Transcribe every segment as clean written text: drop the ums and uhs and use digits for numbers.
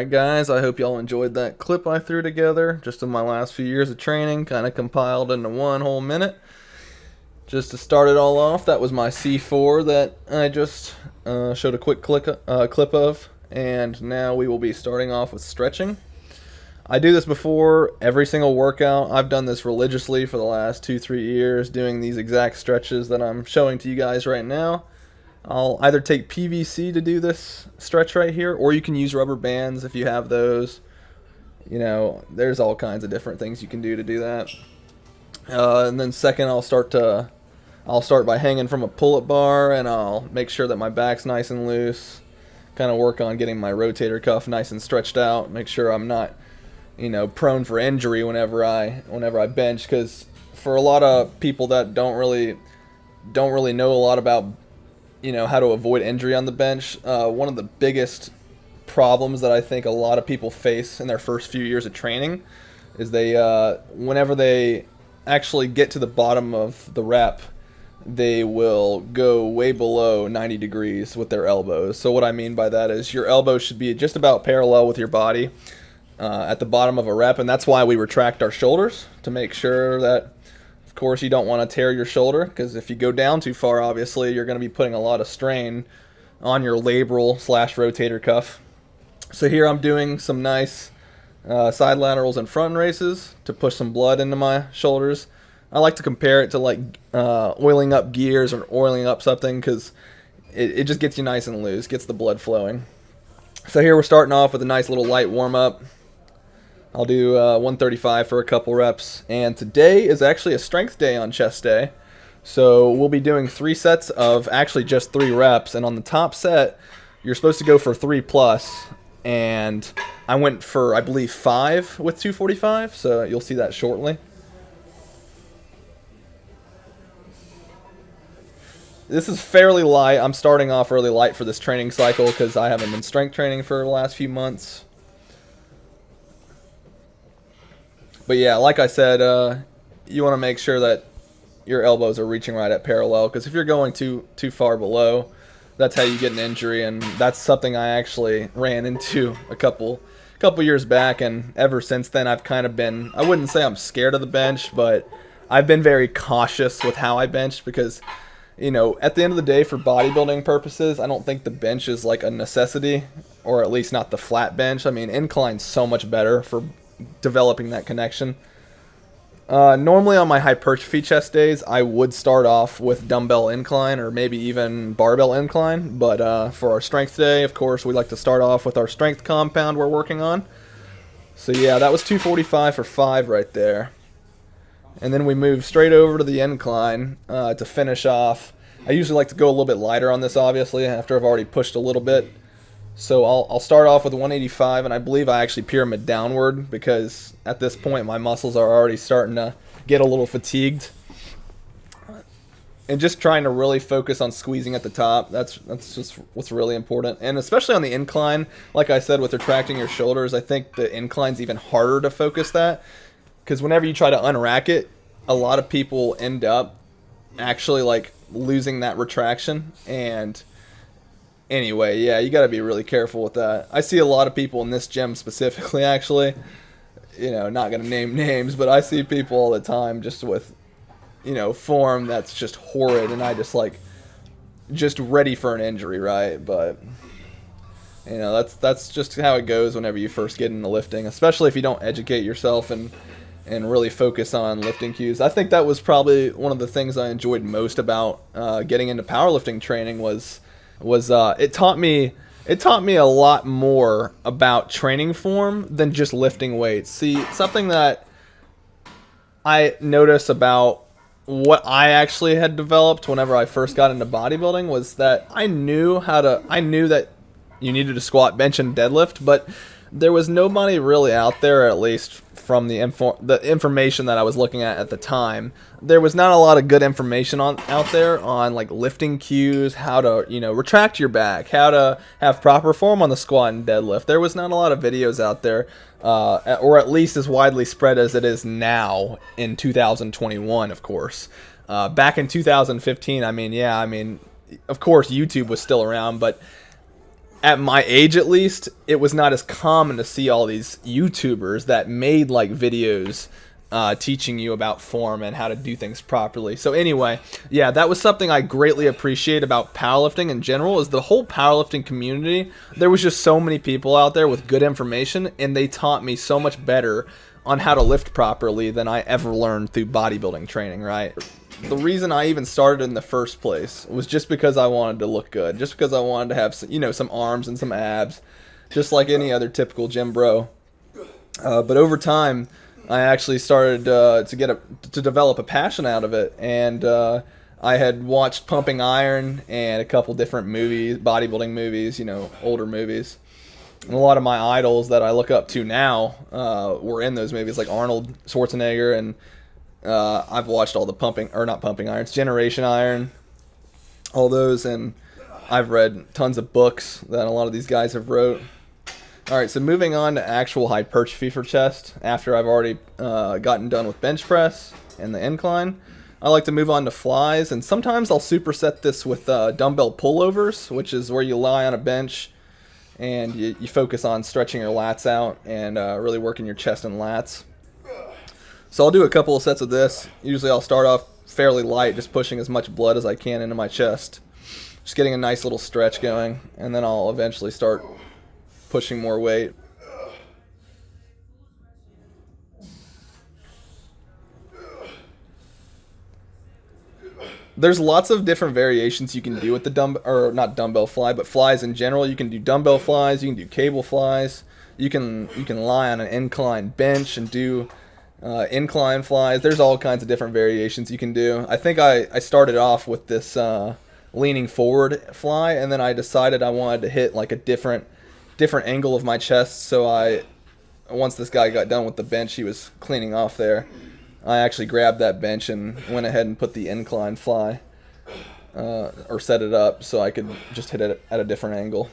Alright guys, I hope y'all enjoyed that clip I threw together just in my last few years of training, kind of compiled into one whole minute. Just to start it all off, that was my C4 that I just showed a quick clip of, and now we will be starting off with stretching. I do this before every single workout. I've done this religiously for the last 2-3 years, doing these exact stretches that I'm showing to you guys right now. I'll either take PVC to do this stretch right here, or you can use rubber bands if you have those. You know, there's all kinds of different things you can do that. And then second, I'll start by hanging from a pull-up bar, and I'll make sure that my back's nice and loose. Kind of work on getting my rotator cuff nice and stretched out. Make sure I'm not, prone for injury whenever I bench, because for a lot of people that don't really know a lot about how to avoid injury on the bench. One of the biggest problems that I think a lot of people face in their first few years of training is whenever they actually get to the bottom of the rep, they will go way below 90 degrees with their elbows. So what I mean by that is your elbows should be just about parallel with your body at the bottom of a rep, and that's why we retract our shoulders, to make sure that, of course, you don't want to tear your shoulder, because if you go down too far, obviously, you're going to be putting a lot of strain on your labral/rotator cuff. So here I'm doing some nice side laterals and front races to push some blood into my shoulders. I like to compare it to like oiling up gears or oiling up something, because it just gets you nice and loose, gets the blood flowing. So here we're starting off with a nice little light warm-up. I'll do 135 for a couple reps, and today is actually a strength day on chest day, so we'll be doing 3 sets of actually just 3 reps, and on the top set you're supposed to go for 3+, and I went for, I believe, 5 with 245, so you'll see that shortly. This is fairly light. I'm starting off really light for this training cycle because I haven't been strength training for the last few months. But yeah, like I said, you want to make sure that your elbows are reaching right at parallel, because if you're going too far below, that's how you get an injury, and that's something I actually ran into a couple years back, and ever since then I've kind of been, I wouldn't say I'm scared of the bench, but I've been very cautious with how I bench, because at the end of the day, for bodybuilding purposes, I don't think the bench is like a necessity, or at least not the flat bench. I mean, incline's so much better for developing that connection. Normally on my hypertrophy chest days, I would start off with dumbbell incline or maybe even barbell incline, but for our strength day, of course, we like to start off with our strength compound we're working on. So yeah, that was 245 for 5 right there. And then we move straight over to the incline to finish off. I usually like to go a little bit lighter on this, obviously, after I've already pushed a little bit. So I'll start off with 185, and I believe I actually pyramid downward, because at this point my muscles are already starting to get a little fatigued. And just trying to really focus on squeezing at the top. That's just what's really important. And especially on the incline, like I said, with retracting your shoulders, I think the incline's even harder to focus that, because whenever you try to unrack it, a lot of people end up actually like losing that retraction. And anyway, yeah, you got to be really careful with that. I see a lot of people in this gym specifically, actually, not going to name names, but I see people all the time just with, form that's just horrid, and I just ready for an injury, right? But that's just how it goes whenever you first get into lifting, especially if you don't educate yourself and really focus on lifting cues. I think that was probably one of the things I enjoyed most about getting into powerlifting training was it taught me a lot more about training form than just lifting weights. See, something that I noticed about what I actually had developed whenever I first got into bodybuilding was that I knew that you needed to squat, bench, and deadlift, but there was nobody really out there, at least from the information that I was looking at the time. There was not a lot of good information out there on like lifting cues, how to retract your back, how to have proper form on the squat and deadlift. There was not a lot of videos out there, or at least as widely spread as it is now in 2021. Of course, back in 2015, of course YouTube was still around, but at my age at least, it was not as common to see all these YouTubers that made like videos teaching you about form and how to do things properly. So anyway, yeah, that was something I greatly appreciate about powerlifting in general, is the whole powerlifting community. There was just so many people out there with good information, and they taught me so much better on how to lift properly than I ever learned through bodybuilding training, right? The reason I even started in the first place was just because I wanted to look good, just because I wanted to have, you know, some arms and some abs, just like any other typical gym bro. But over time, I actually started to develop a passion out of it, and I had watched Pumping Iron and a couple different movies, bodybuilding movies, you know, older movies. And a lot of my idols that I look up to now were in those movies, like Arnold Schwarzenegger, and I've watched all the not Pumping Irons, Generation Iron, all those, and I've read tons of books that a lot of these guys have wrote. All right, so moving on to actual hypertrophy for chest, after I've already gotten done with bench press and the incline, I like to move on to flies, and sometimes I'll superset this with dumbbell pullovers, which is where you lie on a bench and you focus on stretching your lats out and really working your chest and lats. So I'll do a couple of sets of this. Usually I'll start off fairly light, just pushing as much blood as I can into my chest, just getting a nice little stretch going, and then I'll eventually start pushing more weight. There's lots of different variations you can do with the not dumbbell fly, but flies in general. You can do dumbbell flies, you can do cable flies, you can lie on an incline bench and do incline flies. There's all kinds of different variations you can do. I think I started off with this leaning forward fly, and then I decided I wanted to hit like a different angle of my chest. So once this guy got done with the bench he was cleaning off there, I actually grabbed that bench and went ahead and put the incline fly or set it up so I could just hit it at a different angle.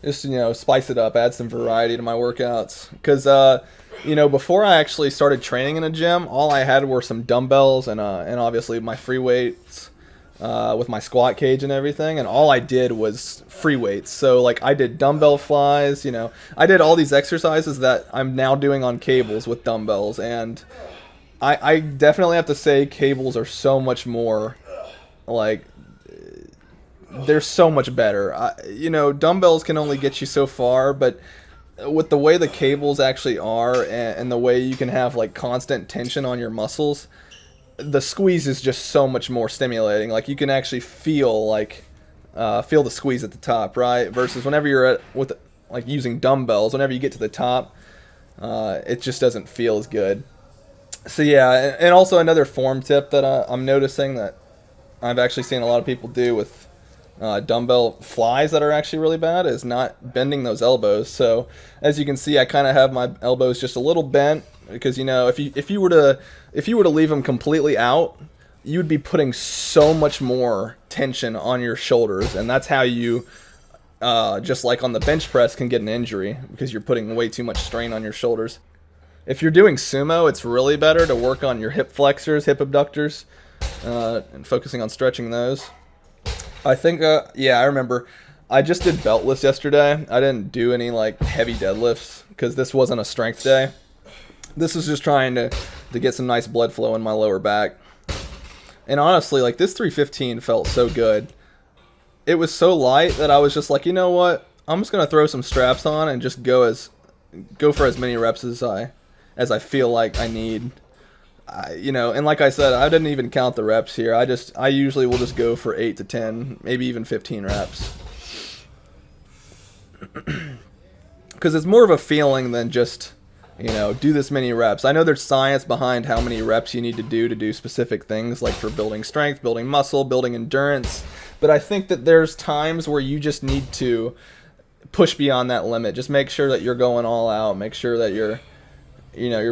Just, you know, spice it up, add some variety to my workouts. Because, you know, before I actually started training in a gym, all I had were some dumbbells and obviously my free weights with my squat cage and everything. And all I did was free weights. So, like, I did dumbbell flies, you know. I did all these exercises that I'm now doing on cables with dumbbells. And I definitely have to say cables are so much more, like, they're so much better. You know, dumbbells can only get you so far, but with the way the cables actually are and the way you can have like constant tension on your muscles, the squeeze is just so much more stimulating. Like you can actually feel the squeeze at the top, right? Versus whenever you're with like using dumbbells, whenever you get to the top, it just doesn't feel as good. So yeah, and also another form tip that I'm noticing that I've actually seen a lot of people do with dumbbell flies that are actually really bad is not bending those elbows. So as you can see, I kind of have my elbows just a little bent because, you know, if you were to leave them completely out, you would be putting so much more tension on your shoulders, and that's how you just like on the bench press can get an injury because you're putting way too much strain on your shoulders. If you're doing sumo, it's really better to work on your hip flexors, hip abductors, and focusing on stretching those. I think, I remember I just did belt lifts yesterday. I didn't do any like heavy deadlifts because this wasn't a strength day. This was just trying to get some nice blood flow in my lower back. And honestly, like this 315 felt so good. It was so light that I was just like, you know what? I'm just going to throw some straps on and just go for as many reps as I feel like I need. You know, and like I said, I didn't even count the reps here. I usually will just go for 8 to 10, maybe even 15 reps. Because it's more of a feeling than just, you know, do this many reps. I know there's science behind how many reps you need to do specific things, like for building strength, building muscle, building endurance. But I think that there's times where you just need to push beyond that limit. Just make sure that you're going all out. Make sure that you're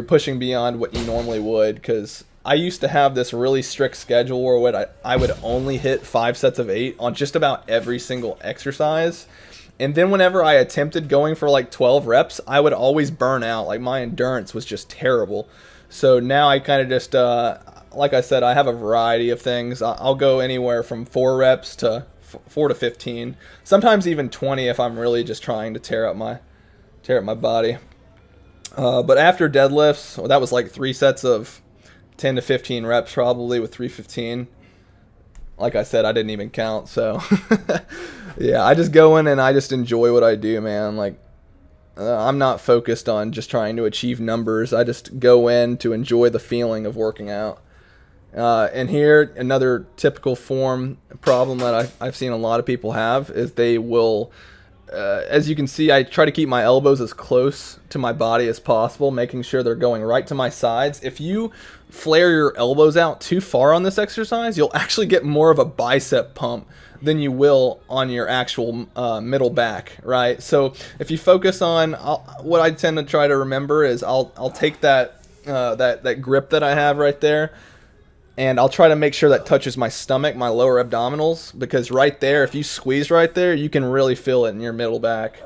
pushing beyond what you normally would, because I used to have this really strict schedule where I would only hit 5 sets of 8 on just about every single exercise. And then whenever I attempted going for like 12 reps, I would always burn out. Like my endurance was just terrible. So now I kind of just, like I said, I have a variety of things. I'll go anywhere from 4 reps to 4 to 15, sometimes even 20 if I'm really just trying to tear up my body. But after deadlifts, well, that was like 3 sets of 10 to 15 reps probably with 315. Like I said, I didn't even count. So yeah, I just go in and I just enjoy what I do, man. Like I'm not focused on just trying to achieve numbers. I just go in to enjoy the feeling of working out. And here, another typical form problem that I've seen a lot of people have is they will, as you can see, I try to keep my elbows as close to my body as possible, making sure they're going right to my sides. If you flare your elbows out too far on this exercise, you'll actually get more of a bicep pump than you will on your actual middle back, right? So if you focus on, what I tend to try to remember is I'll take that grip that I have right there, and I'll try to make sure that touches my stomach, my lower abdominals, because right there, if you squeeze right there, you can really feel it in your middle back.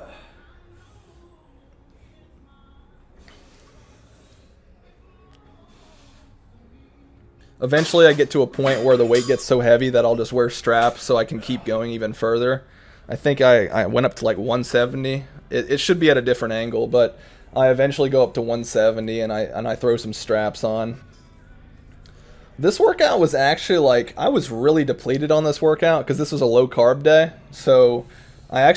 Eventually, I get to a point where the weight gets so heavy that I'll just wear straps so I can keep going even further. I think I went up to like 170. It should be at a different angle, but I eventually go up to 170 and I throw some straps on. This workout was actually like, I was really depleted on this workout because this was a low carb day. So I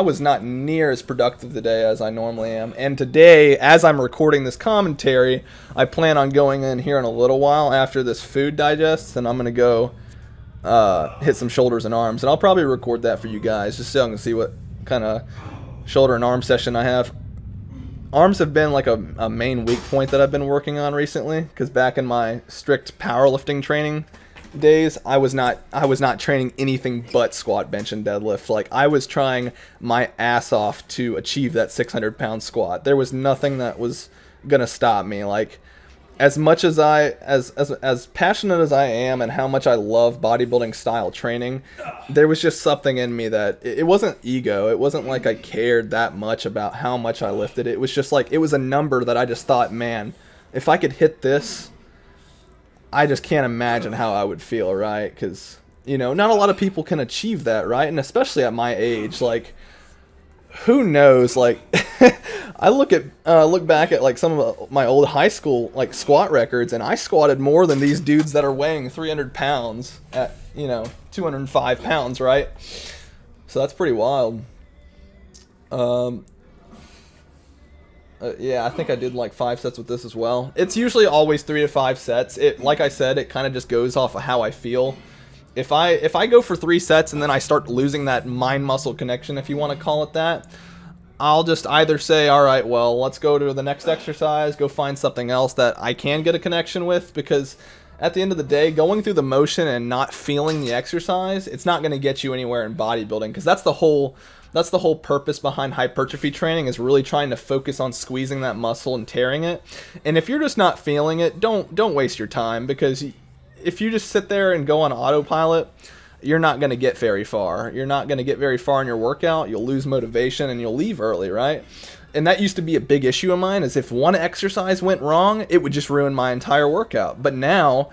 was not near as productive today as I normally am. And today, as I'm recording this commentary, I plan on going in here in a little while after this food digests, and I'm going to go hit some shoulders and arms. And I'll probably record that for you guys just so I can see what kind of shoulder and arm session I have. Arms have been like a main weak point that I've been working on recently, because back in my strict powerlifting training days, I was not training anything but squat, bench, and deadlift. Like, I was trying my ass off to achieve that 600-pound squat. There was nothing that was gonna stop me. Like, as much as as passionate as I am and how much I love bodybuilding style training, there was just something in me that it wasn't ego. It wasn't like I cared that much about how much I lifted. It was just like, it was a number that I just thought, man, if I could hit this, I just can't imagine how I would feel, right? Because, not a lot of people can achieve that, right? And especially at my age, like, who knows? Like, I look back at like some of my old high school like squat records, and I squatted more than these dudes that are weighing 300 pounds at 205 pounds, right? So that's pretty wild. Yeah, I think I did like 5 sets with this as well. It's usually always 3 to 5 sets. Like I said, it kind of just goes off of how I feel. If I go for 3 sets and then I start losing that mind-muscle connection, if you want to call it that, I'll just either say, all right, well, let's go to the next exercise, go find something else that I can get a connection with, because at the end of the day, going through the motion and not feeling the exercise, it's not going to get you anywhere in bodybuilding, because that's the whole purpose behind hypertrophy training, is really trying to focus on squeezing that muscle and tearing it. And if you're just not feeling it, don't waste your time, because if you just sit there and go on autopilot, you're not going to get very far. You're not going to get very far in your workout. You'll lose motivation and you'll leave early, right? And that used to be a big issue of mine, is if one exercise went wrong, it would just ruin my entire workout. But now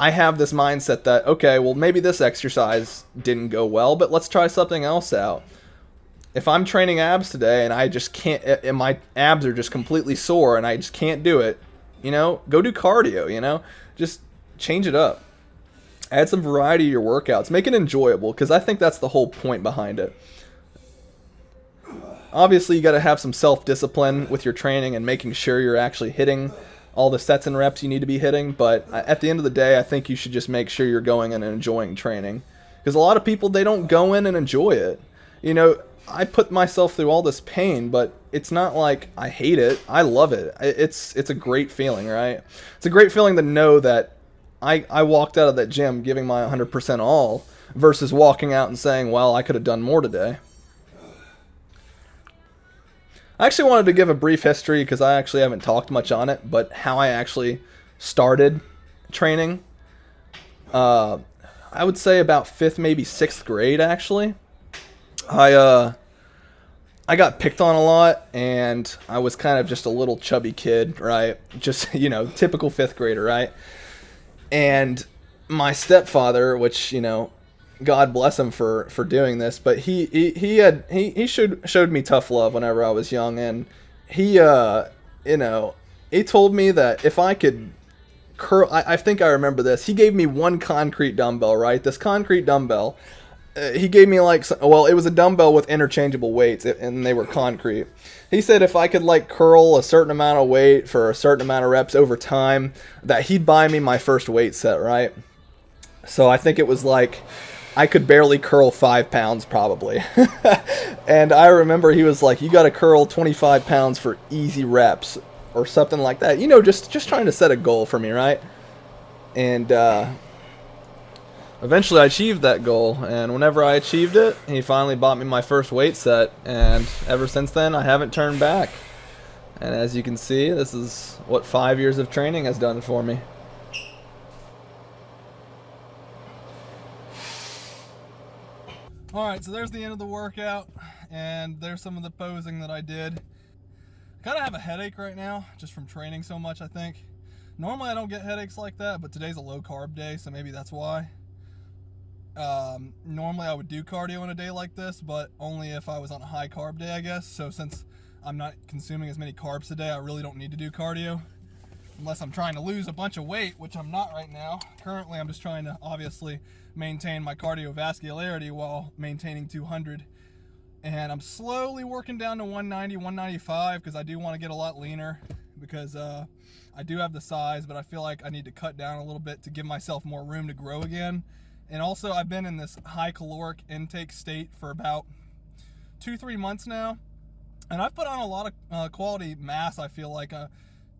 I have this mindset that, okay, well, maybe this exercise didn't go well, but let's try something else out. If I'm training abs today and I just can't, and my abs are just completely sore and I just can't do it, go do cardio, just change it up. Add some variety to your workouts. Make it enjoyable, because I think that's the whole point behind it. Obviously, you got to have some self-discipline with your training and making sure you're actually hitting all the sets and reps you need to be hitting. But at the end of the day, I think you should just make sure you're going in and enjoying training. Because a lot of people, they don't go in and enjoy it. I put myself through all this pain, but it's not like I hate it. I love it. It's a great feeling, right? It's a great feeling to know that I walked out of that gym giving my 100% all, versus walking out and saying, well, I could have done more today. I actually wanted to give a brief history, because I actually haven't talked much on it, but how I actually started training. I would say about 5th, maybe 6th grade, actually. I got picked on a lot, and I was kind of just a little chubby kid, right? Just, typical 5th grader, right? And my stepfather, which, God bless him for doing this, but he showed me tough love whenever I was young, and he you know he told me that if I could curl, I think I remember this. He gave me one concrete dumbbell, right? This concrete dumbbell. He gave me like, well, it was a dumbbell with interchangeable weights, and they were concrete. He said if I could like curl a certain amount of weight for a certain amount of reps over time, that he'd buy me my first weight set, right? So I think it was like I could barely curl 5 pounds probably. And I remember he was like, you got to curl 25 pounds for easy reps or something like that. You know, just trying to set a goal for me, right? And eventually I achieved that goal. And whenever I achieved it, he finally bought me my first weight set. And ever since then, I haven't turned back. And as you can see, this is what 5 years of training has done for me. Alright, so there's the end of the workout, and there's some of the posing that I did. I kind of have a headache right now, just from training so much, I think. Normally I don't get headaches like that, but today's a low carb day, so maybe that's why. Normally I would do cardio on a day like this, but only if I was on a high carb day, I guess. So since I'm not consuming as many carbs today, I really don't need to do cardio. Unless I'm trying to lose a bunch of weight, which I'm not right now. Currently, I'm just trying to obviously maintain my cardiovascularity while maintaining 200. And I'm slowly working down to 190, 195 because I do want to get a lot leaner because I do have the size, but I feel like I need to cut down a little bit to give myself more room to grow again. And also, I've been in this high caloric intake state for about 2-3 months now. And I've put on a lot of quality mass, I feel like.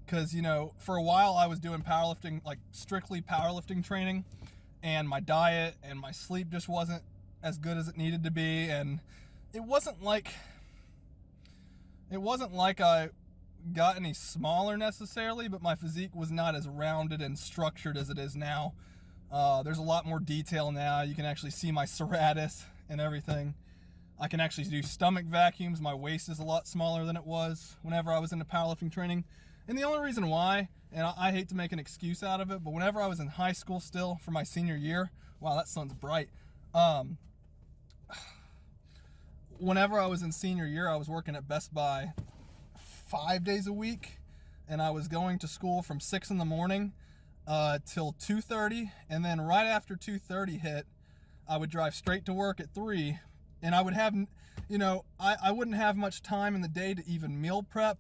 Because, you know, for a while I was doing powerlifting, like strictly powerlifting training, and my diet and my sleep just wasn't as good as it needed to be, and it wasn't like I got any smaller necessarily, but my physique was not as rounded and structured as it is now. There's a lot more detail now. You can actually see my serratus and everything. I can actually do stomach vacuums. My waist is a lot smaller than it was whenever I was into powerlifting training. And the only reason why, and I hate to make an excuse out of it, but whenever I was in high school still for my senior year, wow, that sun's bright. Whenever I was in senior year, I was working at Best Buy 5 days a week, and I was going to school from 6 in the morning till 2:30, and then right after 2:30 hit, I would drive straight to work at 3, and I would have, you know, I wouldn't have much time in the day to even meal prep,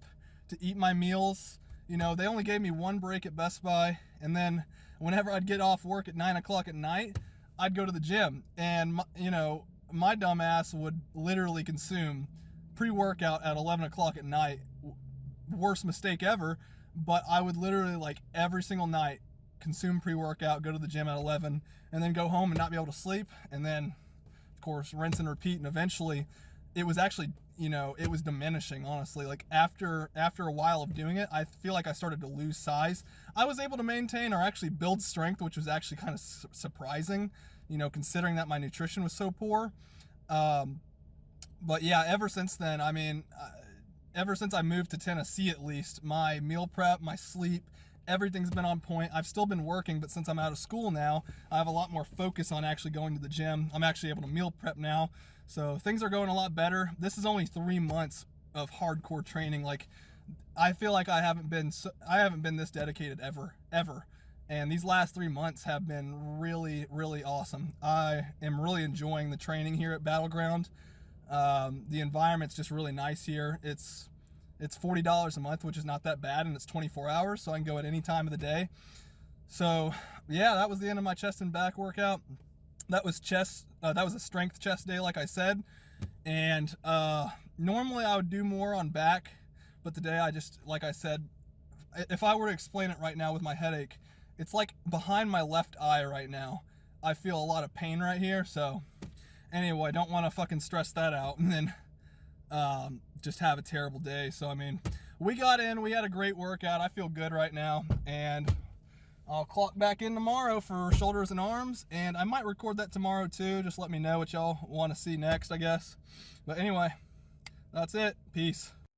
to eat my meals. You know, they only gave me one break at Best Buy, and then whenever I'd get off work at 9 o'clock at night, I'd go to the gym, and my dumb ass would literally consume pre-workout at 11 o'clock at night. Worst mistake ever, but I would literally, like, every single night consume pre-workout, go to the gym at 11, and then go home and not be able to sleep, and then of course rinse and repeat. And eventually it was actually, you know, it was diminishing, honestly. Like after a while of doing it, I feel like I started to lose size. I was able to maintain or actually build strength, which was actually kind of surprising, you know, considering that my nutrition was so poor. But yeah, ever since then, I mean, ever since I moved to Tennessee, at least, my meal prep, my sleep, everything's been on point. I've still been working, but since I'm out of school now, I have a lot more focus on actually going to the gym. I'm actually able to meal prep now. So things are going a lot better. This is only 3 months of hardcore training. Like, I feel like I haven't been this dedicated ever. And these last 3 months have been really, really awesome. I am really enjoying the training here at Battleground. The environment's just really nice here. It's $40 a month, which is not that bad, and it's 24 hours, so I can go at any time of the day. So yeah, that was the end of my chest and back workout. That was a strength chest day, like I said. And normally I would do more on back, but today I just, like I said, if I were to explain it right now with my headache, it's like behind my left eye right now. I feel a lot of pain right here. So anyway, I don't want to fucking stress that out and then just have a terrible day. So I mean, we got in, we had a great workout. I feel good right now, and I'll clock back in tomorrow for shoulders and arms, and I might record that tomorrow too. Just let me know what y'all want to see next, I guess. But anyway, that's it. Peace.